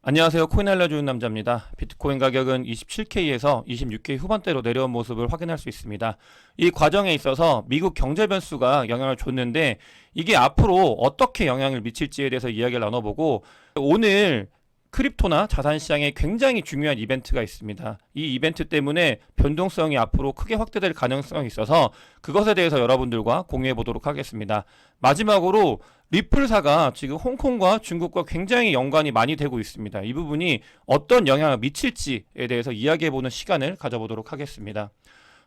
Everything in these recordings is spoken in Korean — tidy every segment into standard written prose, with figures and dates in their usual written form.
안녕하세요. 코인 알려주는 남자입니다. 비트코인 가격은 27K에서 26K 후반대로 내려온 모습을 확인할 수 있습니다. 이 과정에 있어서 미국 경제 변수가 영향을 줬는데 이게 앞으로 어떻게 영향을 미칠지에 대해서 이야기를 나눠보고, 오늘 크립토나 자산시장에 굉장히 중요한 이벤트가 있습니다. 이 이벤트 때문에 변동성이 앞으로 크게 확대될 가능성이 있어서 그것에 대해서 여러분들과 공유해 보도록 하겠습니다. 마지막으로 리플사가 지금 홍콩과 중국과 굉장히 연관이 많이 되고 있습니다. 이 부분이 어떤 영향을 미칠지에 대해서 이야기해보는 시간을 가져보도록 하겠습니다.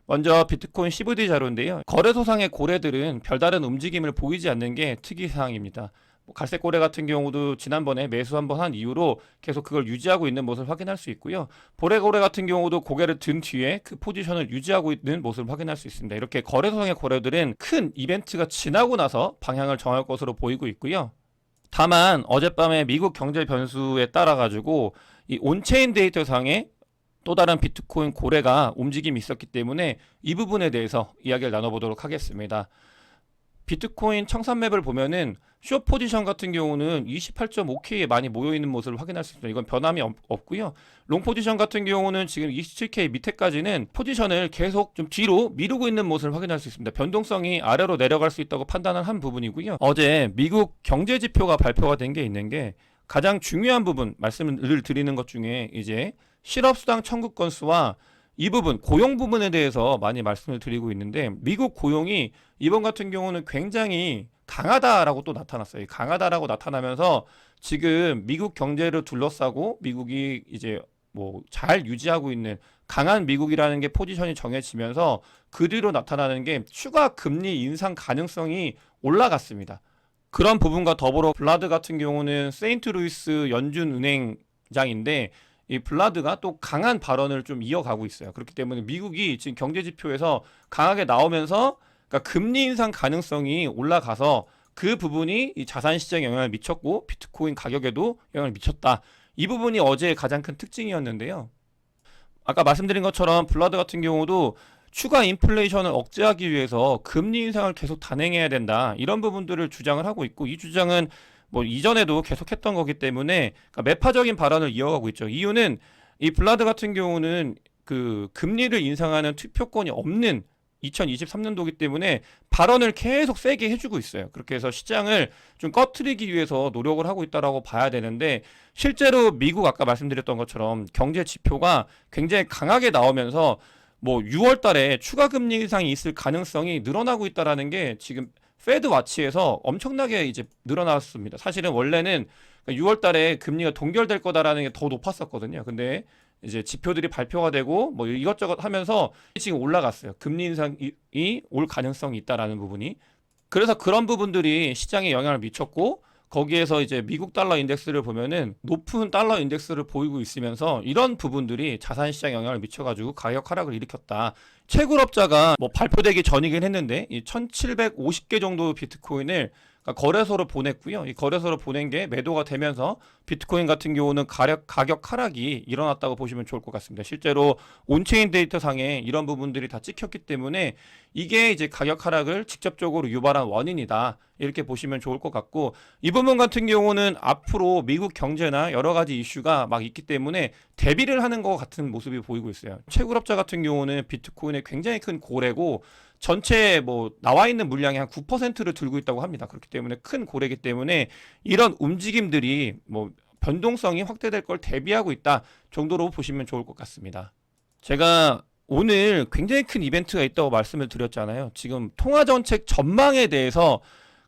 먼저 비트코인 CVD 자료인데요. 거래소상의 고래들은 별다른 움직임을 보이지 않는 게 특이사항입니다. 갈색 고래 같은 경우도 지난번에 매수 한번 한 이후로 계속 그걸 유지하고 있는 모습을 확인할 수 있고요. 보레 고래 같은 경우도 고개를 든 뒤에 그 포지션을 유지하고 있는 모습을 확인할 수 있습니다. 이렇게 거래소상의 고래들은 큰 이벤트가 지나고 나서 방향을 정할 것으로 보이고 있고요. 다만 어젯밤에 미국 경제 변수에 따라 가지고 이 온체인 데이터상에 또 다른 비트코인 고래가 움직임이 있었기 때문에 이 부분에 대해서 이야기를 나눠보도록 하겠습니다. 비트코인 청산맵을 보면은 숏 포지션 같은 경우는 28.5K에 많이 모여있는 모습을 확인할 수 있습니다. 이건 변함이 없고요. 롱 포지션 같은 경우는 지금 27K 밑에까지는 포지션을 계속 좀 뒤로 미루고 있는 모습을 확인할 수 있습니다. 변동성이 아래로 내려갈 수 있다고 판단을 한 부분이고요. 어제 미국 경제 지표가 발표가 된 게 있는 게, 가장 중요한 부분 말씀을 드리는 것 중에 이제 실업수당 청구 건수와 이 부분, 고용 부분에 대해서 많이 말씀을 드리고 있는데, 미국 고용이 이번 같은 경우는 굉장히 강하다라고 또 나타났어요. 강하다라고 나타나면서 지금 미국 경제를 둘러싸고 미국이 이제 뭐 잘 유지하고 있는 강한 미국이라는 게 포지션이 정해지면서 그 뒤로 나타나는 게 추가 금리 인상 가능성이 올라갔습니다. 그런 부분과 더불어 블라드 같은 경우는 세인트루이스 연준은행장인데, 이 블라드가 또 강한 발언을 좀 이어가고 있어요. 그렇기 때문에 미국이 지금 경제 지표에서 강하게 나오면서, 그러니까 금리 인상 가능성이 올라가서 그 부분이 이 자산 시장에 영향을 미쳤고 비트코인 가격에도 영향을 미쳤다. 이 부분이 어제의 가장 큰 특징이었는데요. 아까 말씀드린 것처럼 블라드 같은 경우도 추가 인플레이션을 억제하기 위해서 금리 인상을 계속 단행해야 된다, 이런 부분들을 주장을 하고 있고, 이 주장은 뭐 이전에도 계속했던 거기 때문에 그러니까 매파적인 발언을 이어가고 있죠. 이유는 이 블라드 같은 경우는 그 금리를 인상하는 투표권이 없는 2023년도이기 때문에 발언을 계속 세게 해주고 있어요. 그렇게 해서 시장을 좀 꺼트리기 위해서 노력을 하고 있다라고 봐야 되는데, 실제로 미국 아까 말씀드렸던 것처럼 경제 지표가 굉장히 강하게 나오면서 뭐 6월 달에 추가 금리 인상이 있을 가능성이 늘어나고 있다라는 게 지금 페드 와치에서 엄청나게 이제 늘어났습니다. 사실은 원래는 6월 달에 금리가 동결될 거다라는 게 더 높았었거든요. 근데 이제 지표들이 발표가 되고 뭐 이것저것 하면서 지금 올라갔어요. 금리 인상이 올 가능성이 있다라는 부분이. 그래서 그런 부분들이 시장에 영향을 미쳤고, 거기에서 이제 미국 달러 인덱스를 보면은 높은 달러 인덱스를 보이고 있으면서 이런 부분들이 자산 시장에 영향을 미쳐가지고 가격 하락을 일으켰다. 채굴업자가 뭐 발표되기 전이긴 했는데 이 1750개 정도 비트코인을 그러니까 거래소로 보냈고요. 이 거래소로 보낸 게 매도가 되면서 비트코인 같은 경우는 가격 하락이 일어났다고 보시면 좋을 것 같습니다. 실제로 온체인 데이터 상에 이런 부분들이 다 찍혔기 때문에 이게 이제 가격 하락을 직접적으로 유발한 원인이다, 이렇게 보시면 좋을 것 같고, 이 부분 같은 경우는 앞으로 미국 경제나 여러 가지 이슈가 막 있기 때문에 대비를 하는 것 같은 모습이 보이고 있어요. 채굴업자 같은 경우는 비트코인의 굉장히 큰 고래고 전체 뭐 나와 있는 물량의 한 9%를 들고 있다고 합니다. 그렇기 때문에 큰 고래이기 때문에 이런 움직임들이 뭐 변동성이 확대될 걸 대비하고 있다 정도로 보시면 좋을 것 같습니다. 제가 오늘 굉장히 큰 이벤트가 있다고 말씀을 드렸잖아요. 지금 통화정책 전망에 대해서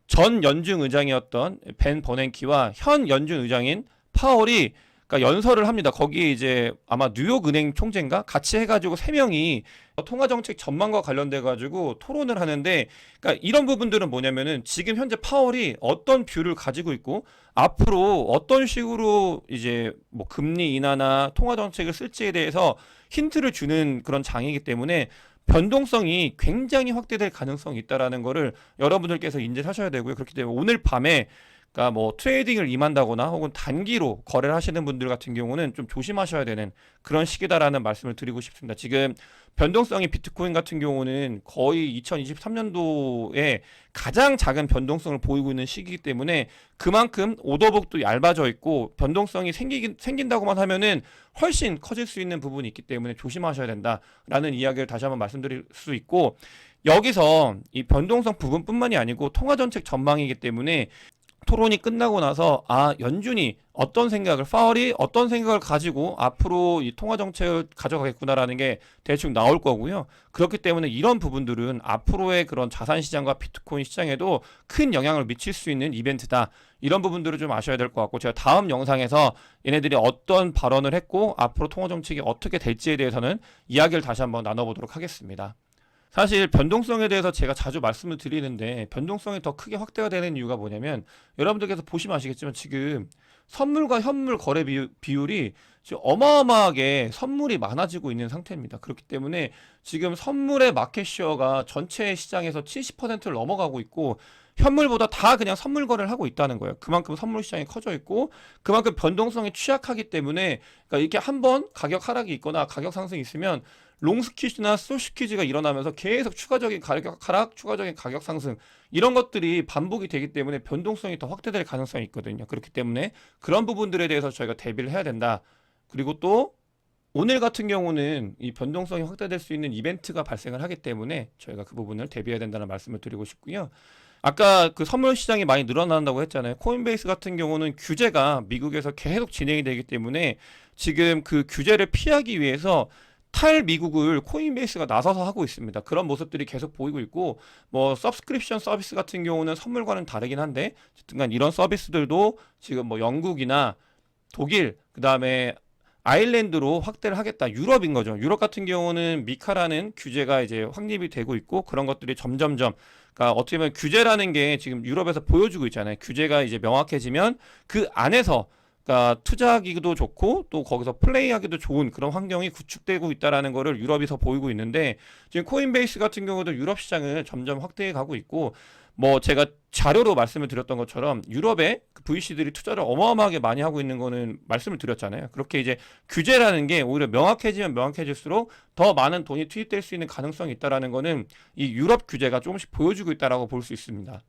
전 연준 의장이었던 벤 버냉키와 현 연준 의장인 파월이 그러니까 연설을 합니다. 거기에 이제 아마 뉴욕 은행 총재인가 같이 해가지고 세 명이 통화 정책 전망과 관련돼 가지고 토론을 하는데, 그러니까 이런 부분들은 뭐냐면은 지금 현재 파월이 어떤 뷰를 가지고 있고 앞으로 어떤 식으로 이제 뭐 금리 인하나 통화 정책을 쓸지에 대해서 힌트를 주는 그런 장이기 때문에 변동성이 굉장히 확대될 가능성이 있다라는 거를 여러분들께서 인지하셔야 되고요. 그렇기 때문에 오늘 밤에 그러니까 뭐 트레이딩을 임한다거나 혹은 단기로 거래를 하시는 분들 같은 경우는 좀 조심하셔야 되는 그런 시기다라는 말씀을 드리고 싶습니다. 지금 변동성이 비트코인 같은 경우는 거의 2023년도에 가장 작은 변동성을 보이고 있는 시기이기 때문에 그만큼 오더북도 얇아져 있고 변동성이 생긴다고만 하면은 훨씬 커질 수 있는 부분이 있기 때문에 조심하셔야 된다라는 이야기를 다시 한번 말씀드릴 수 있고, 여기서 이 변동성 부분뿐만이 아니고 통화정책 전망이기 때문에 토론이 끝나고 나서 연준이 어떤 생각을, 파월이 어떤 생각을 가지고 앞으로 이 통화 정책을 가져가겠구나라는 게 대충 나올 거고요. 그렇기 때문에 이런 부분들은 앞으로의 그런 자산 시장과 비트코인 시장에도 큰 영향을 미칠 수 있는 이벤트다. 이런 부분들을 좀 아셔야 될 것 같고, 제가 다음 영상에서 얘네들이 어떤 발언을 했고 앞으로 통화 정책이 어떻게 될지에 대해서는 이야기를 다시 한번 나눠보도록 하겠습니다. 사실 변동성에 대해서 제가 자주 말씀을 드리는데, 변동성이 더 크게 확대가 되는 이유가 뭐냐면, 여러분들께서 보시면 아시겠지만 지금 선물과 현물 거래 비율이 지금 어마어마하게 선물이 많아지고 있는 상태입니다. 그렇기 때문에 지금 선물의 마켓시어가 전체 시장에서 70%를 넘어가고 있고, 현물보다 다 그냥 선물 거래를 하고 있다는 거예요. 그만큼 선물 시장이 커져 있고 그만큼 변동성이 취약하기 때문에, 그러니까 이렇게 한번 가격 하락이 있거나 가격 상승이 있으면 롱스퀴즈나 숏스퀴즈가 일어나면서 계속 추가적인 가격 하락, 추가적인 가격 상승, 이런 것들이 반복이 되기 때문에 변동성이 더 확대될 가능성이 있거든요. 그렇기 때문에 그런 부분들에 대해서 저희가 대비를 해야 된다. 그리고 또 오늘 같은 경우는 이 변동성이 확대될 수 있는 이벤트가 발생을 하기 때문에 저희가 그 부분을 대비해야 된다는 말씀을 드리고 싶고요. 아까 그 선물 시장이 많이 늘어난다고 했잖아요. 코인베이스 같은 경우는 규제가 미국에서 계속 진행이 되기 때문에 지금 그 규제를 피하기 위해서 탈미국을 코인베이스가 나서서 하고 있습니다. 그런 모습들이 계속 보이고 있고, 뭐 서브스크립션 서비스 같은 경우는 선물과는 다르긴 한데 어쨌든 이런 서비스들도 지금 뭐 영국이나 독일, 그 다음에 아일랜드로 확대를 하겠다. 유럽인 거죠. 유럽 같은 경우는 미카라는 규제가 이제 확립이 되고 있고, 그런 것들이 점점점, 그러니까 어떻게 보면 규제라는 게 지금 유럽에서 보여주고 있잖아요. 규제가 이제 명확해지면 그 안에서, 그러니까 투자하기도 좋고 또 거기서 플레이하기도 좋은 그런 환경이 구축되고 있다라는 거를 유럽에서 보이고 있는데, 지금 코인베이스 같은 경우도 유럽 시장을 점점 확대해 가고 있고, 뭐 제가 자료로 말씀을 드렸던 것처럼 유럽의 그 VC들이 투자를 어마어마하게 많이 하고 있는 거는 말씀을 드렸잖아요. 그렇게 이제 규제라는 게 오히려 명확해지면 명확해질수록 더 많은 돈이 투입될 수 있는 가능성이 있다라는 거는 이 유럽 규제가 조금씩 보여주고 있다라고 볼 수 있습니다.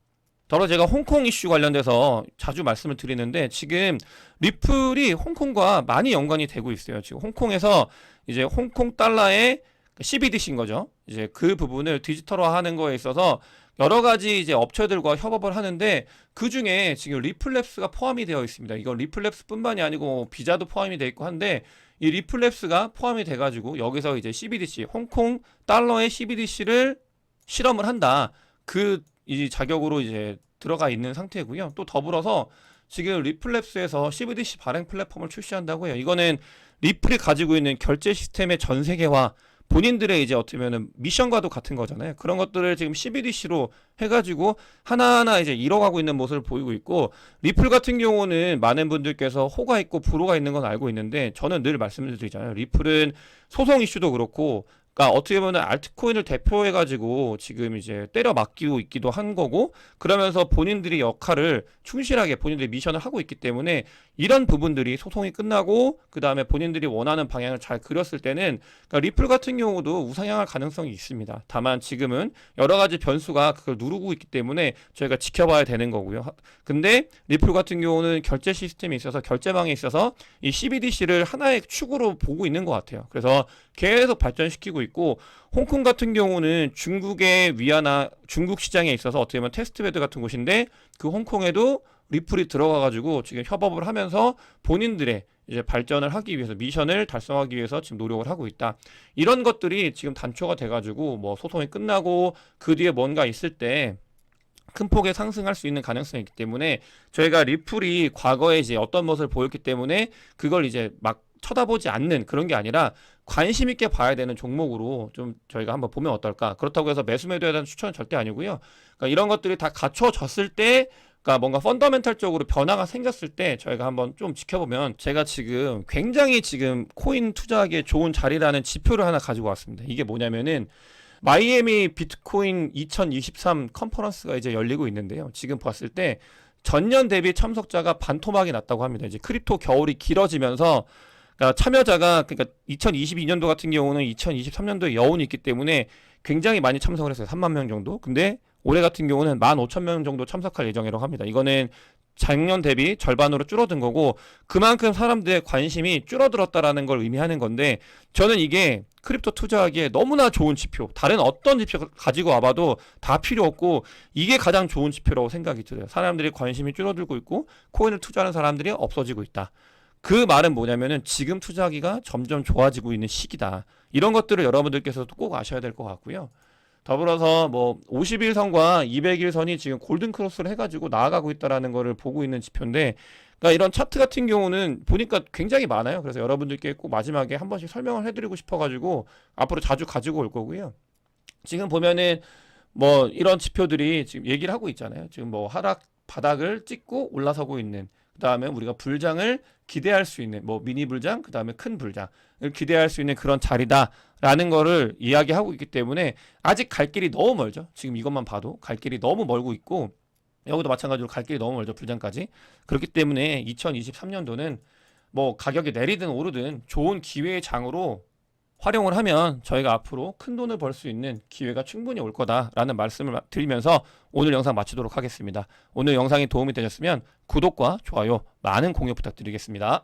더러 제가 홍콩 이슈 관련돼서 자주 말씀을 드리는데, 지금 리플이 홍콩과 많이 연관이 되고 있어요. 지금 홍콩에서 이제 홍콩 달러의 CBDC인 거죠. 이제 그 부분을 디지털화하는 거에 있어서 여러 가지 이제 업체들과 협업을 하는데, 그 중에 지금 리플랩스가 포함이 되어 있습니다. 이거 리플랩스뿐만이 아니고 비자도 포함이 되어 있고 한데, 이 리플랩스가 포함이 돼가지고 여기서 이제 CBDC, 홍콩 달러의 CBDC를 실험을 한다. 이 자격으로 이제 들어가 있는 상태고요. 또 더불어서 지금 리플랩스에서 CBDC 발행 플랫폼을 출시한다고 해요. 이거는 리플이 가지고 있는 결제 시스템의 전 세계화, 본인들의 이제 어떻게 보면 미션과도 같은 거잖아요. 그런 것들을 지금 CBDC로 해가지고 하나하나 이제 이뤄가고 있는 모습을 보이고 있고, 리플 같은 경우는 많은 분들께서 호가 있고 불호가 있는 건 알고 있는데, 저는 늘 말씀을 드리잖아요. 리플은 소송 이슈도 그렇고, 그러니까 어떻게 보면 알트코인을 대표해가지고 지금 이제 때려 맡기고 있기도 한 거고, 그러면서 본인들이 역할을 충실하게 본인들이 미션을 하고 있기 때문에 이런 부분들이 소송이 끝나고 그 다음에 본인들이 원하는 방향을 잘 그렸을 때는, 그러니까 리플 같은 경우도 우상향할 가능성이 있습니다. 다만 지금은 여러 가지 변수가 그걸 누르고 있기 때문에 저희가 지켜봐야 되는 거고요. 근데 리플 같은 경우는 결제 시스템이 있어서, 결제망에 있어서 이 CBDC를 하나의 축으로 보고 있는 것 같아요. 그래서 계속 발전시키고 있고, 홍콩 같은 경우는 중국의 위안화, 중국 시장에 있어서 어떻게 보면 테스트베드 같은 곳인데, 그 홍콩에도 리플이 들어가가지고 지금 협업을 하면서 본인들의 이제 발전을 하기 위해서, 미션을 달성하기 위해서 지금 노력을 하고 있다. 이런 것들이 지금 단초가 돼가지고 뭐 소송이 끝나고 그 뒤에 뭔가 있을 때 큰 폭의 상승할 수 있는 가능성이 있기 때문에, 저희가 리플이 과거에 이제 어떤 모습을 보였기 때문에 그걸 이제 막 쳐다보지 않는 그런 게 아니라 관심 있게 봐야 되는 종목으로 좀 저희가 한번 보면 어떨까. 그렇다고 해서 매수 매도에 대한 추천은 절대 아니고요. 그러니까 이런 것들이 다 갖춰졌을 때, 그러니까 뭔가 펀더멘탈적으로 변화가 생겼을 때 저희가 한번 좀 지켜보면, 제가 지금 굉장히 지금 코인 투자하기에 좋은 자리라는 지표를 하나 가지고 왔습니다. 이게 뭐냐면은 마이애미 비트코인 2023 컨퍼런스가 이제 열리고 있는데요. 지금 봤을 때 전년 대비 참석자가 반토막이 났다고 합니다. 이제 크립토 겨울이 길어지면서 그러니까 참여자가 그러니까 2022년도 같은 경우는 2023년도에 여운이 있기 때문에 굉장히 많이 참석을 했어요. 3만 명 정도. 근데 올해 같은 경우는 15,000명 정도 참석할 예정이라고 합니다. 이거는 작년 대비 절반으로 줄어든 거고 그만큼 사람들의 관심이 줄어들었다라는 걸 의미하는 건데 저는 이게 크립토 투자하기에 너무나 좋은 지표, 다른 어떤 지표 가지고 와봐도 다 필요 없고 이게 가장 좋은 지표라고 생각이 들어요. 사람들이 관심이 줄어들고 있고 코인을 투자하는 사람들이 없어지고 있다. 그 말은 뭐냐면은 지금 투자하기가 점점 좋아지고 있는 시기다. 이런 것들을 여러분들께서도 꼭 아셔야 될 것 같고요. 더불어서 뭐 50일선과 200일선이 지금 골든 크로스를 해가지고 나아가고 있다라는 거를 보고 있는 지표인데, 그러니까 이런 차트 같은 경우는 보니까 굉장히 많아요. 그래서 여러분들께 꼭 마지막에 한 번씩 설명을 해드리고 싶어가지고 앞으로 자주 가지고 올 거고요. 지금 보면은 뭐 이런 지표들이 지금 얘기를 하고 있잖아요. 지금 뭐 하락 바닥을 찍고 올라서고 있는, 그 다음에 우리가 불장을 기대할 수 있는 뭐 미니 불장, 그 다음에 큰 불장을 기대할 수 있는 그런 자리다라는 거를 이야기하고 있기 때문에 아직 갈 길이 너무 멀죠. 지금 이것만 봐도 갈 길이 너무 멀고 있고 여기도 마찬가지로 갈 길이 너무 멀죠. 불장까지. 그렇기 때문에 2023년도는 뭐 가격이 내리든 오르든 좋은 기회의 장으로 활용을 하면 저희가 앞으로 큰 돈을 벌 수 있는 기회가 충분히 올 거다라는 말씀을 드리면서 오늘 영상 마치도록 하겠습니다. 오늘 영상이 도움이 되셨으면 구독과 좋아요, 많은 공유 부탁드리겠습니다.